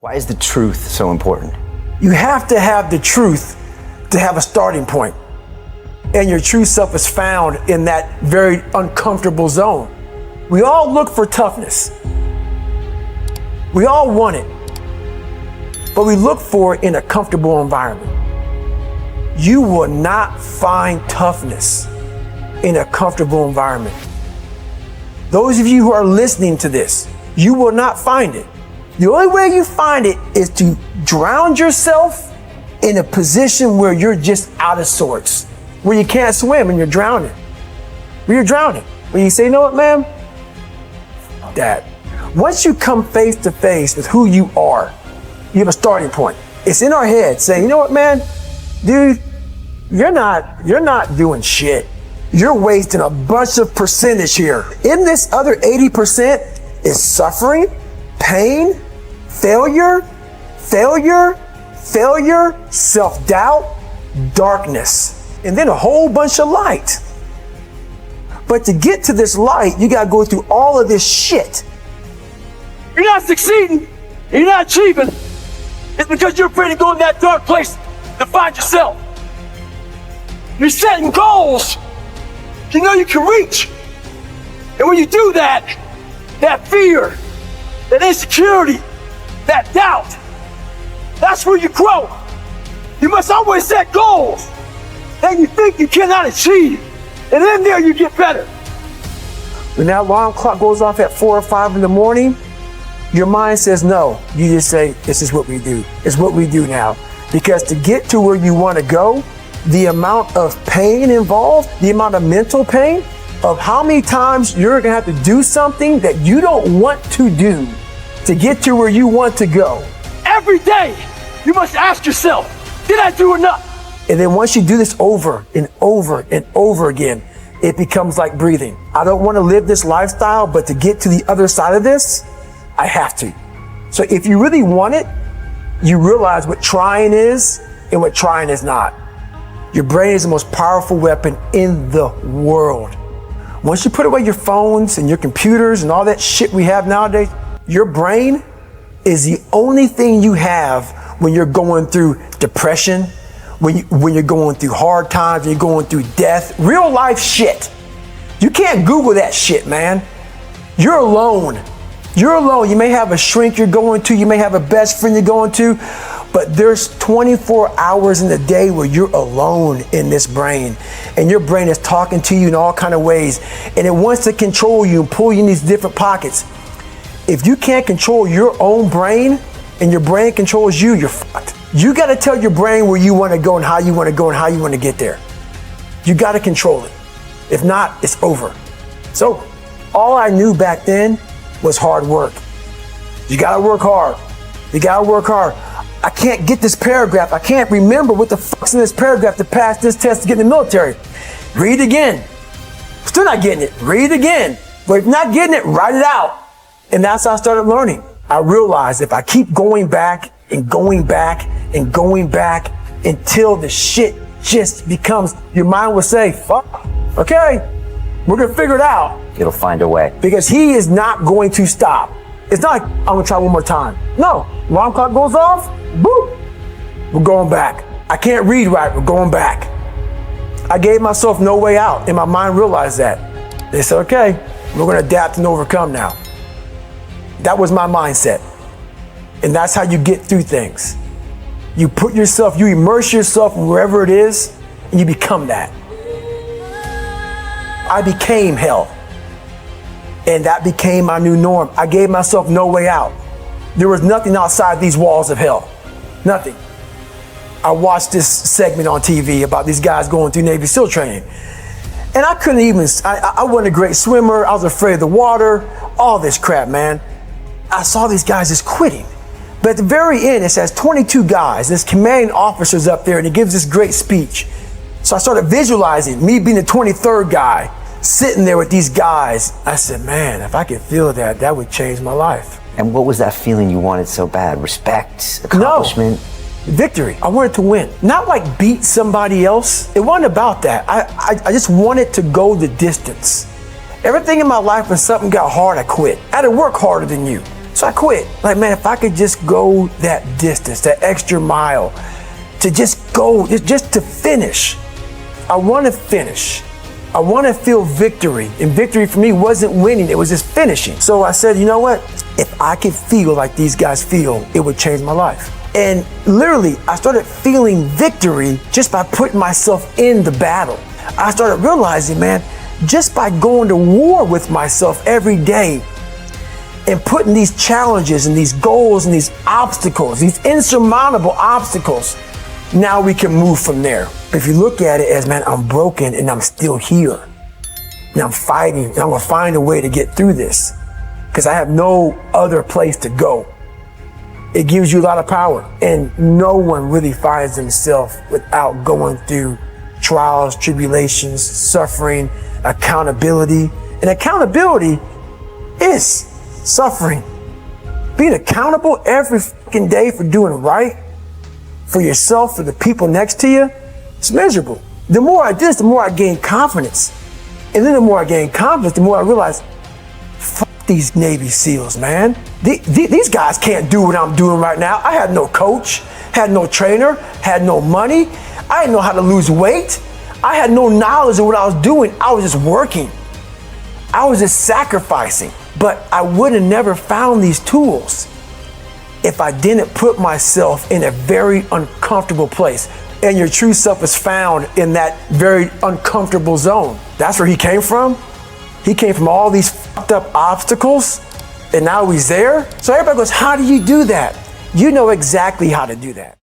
Why is the truth so important? You have to have the truth to have a starting point. And your true self is found in that very uncomfortable zone. We all look for toughness. We all want it. But we look for it in a comfortable environment. You will not find toughness in a comfortable environment. Those of you who are listening to this, you will not find it. The only way you find it is to drown yourself in a position where you're just out of sorts, where you can't swim and you're drowning. Where you're drowning. Where you say, you know what, man? That. Once you come face to face with who you are, you have a starting point. It's in our head saying, you know what, man? Dude, you're not doing shit. You're wasting a bunch of percentage here. In this other 80% is suffering, pain, failure, self-doubt, darkness, and then a whole bunch of light. But to get to this light, you gotta go through all of this shit. You're not succeeding, you're not achieving. It's because you're afraid to go in that dark place to find yourself. You're setting goals you know you can reach. And when you do that, that fear, that insecurity, that doubt, that's where you grow. You must always set goals that you think you cannot achieve. And then there you get better. When that alarm clock goes off at 4 or 5 in the morning, your mind says no. You just say, this is what we do. It's what we do now. Because to get to where you want to go, the amount of pain involved, the amount of mental pain, of how many times you're going to have to do something that you don't want to do to get to where you want to go. Every day, you must ask yourself, did I do enough? And then once you do this over and over and over again, it becomes like breathing. I don't want to live this lifestyle, but to get to the other side of this, I have to. So if you really want it, you realize what trying is and what trying is not. Your brain is the most powerful weapon in the world. Once you put away your phones and your computers and all that shit we have nowadays, your brain is the only thing you have when you're going through depression, when you're going through hard times, when you're going through death, real life shit. You can't Google that shit, man. You're alone. You're alone. You may have a shrink you're going to, you may have a best friend you're going to, but there's 24 hours in the day where you're alone in this brain, and your brain is talking to you in all kind of ways, and it wants to control you and pull you in these different pockets. If you can't control your own brain and your brain controls you, you're fucked. You got to tell your brain where you want to go and how you want to go and how you want to get there. You got to control it. If not, it's over. So all I knew back then was hard work. You got to work hard. You got to work hard. I can't get this paragraph. I can't remember what the fuck's in this paragraph to pass this test to get in the military. Read it again. Still not getting it. Read it again. But if not getting it, write it out. And that's how I started learning. I realized if I keep going back and going back and going back until the shit just becomes, your mind will say, fuck, okay, we're going to figure it out. It'll find a way. Because he is not going to stop. It's not like, I'm going to try one more time. No, alarm clock goes off, boop, we're going back. I can't read right, we're going back. I gave myself no way out, and my mind realized that. They said, okay, we're going to adapt and overcome now. That was my mindset. And that's how you get through things. You put yourself, you immerse yourself in wherever it is, and you become that. I became hell. And that became my new norm. I gave myself no way out. There was nothing outside these walls of hell. Nothing. I watched this segment on TV about these guys going through Navy SEAL training. And I couldn't even, I wasn't a great swimmer. I was afraid of the water, all this crap, man. I saw these guys just quitting. But at the very end, it says 22 guys. This commanding officer's up there and he gives this great speech. So I started visualizing me being the 23rd guy, sitting there with these guys. I said, man, if I could feel that, that would change my life. And what was that feeling you wanted so bad? Respect, accomplishment? No, victory. I wanted to win. Not like beat somebody else. It wasn't about that. I just wanted to go the distance. Everything in my life, when something got hard, I quit. I had to work harder than you. So I quit. Like, man, if I could just go that distance, that extra mile, to just go, just to finish. I want to finish. I want to feel victory. And victory for me wasn't winning, it was just finishing. So I said, you know what? If I could feel like these guys feel, it would change my life. And literally, I started feeling victory just by putting myself in the battle. I started realizing, man, just by going to war with myself every day and putting these challenges and these goals and these obstacles, these insurmountable obstacles, now we can move from there. If you look at it as, man, I'm broken and I'm still here. And I'm fighting and I'm gonna find a way to get through this because I have no other place to go. It gives you a lot of power, and no one really finds themselves without going through trials, tribulations, suffering, accountability. And accountability is suffering. Being accountable every fucking day for doing right for yourself, for the people next to you, it's miserable. The more I do this, the more I gain confidence. And then the more I gain confidence, the more I realize, fuck these Navy SEALs, man. These guys can't do what I'm doing right now. I had no coach, had no trainer, had no money. I didn't know how to lose weight. I had no knowledge of what I was doing. I was just working. I was just sacrificing. But I would have never found these tools if I didn't put myself in a very uncomfortable place. And your true self is found in that very uncomfortable zone. That's where he came from. He came from all these fucked up obstacles, and now he's there. So everybody goes, how do you do that? You know exactly how to do that.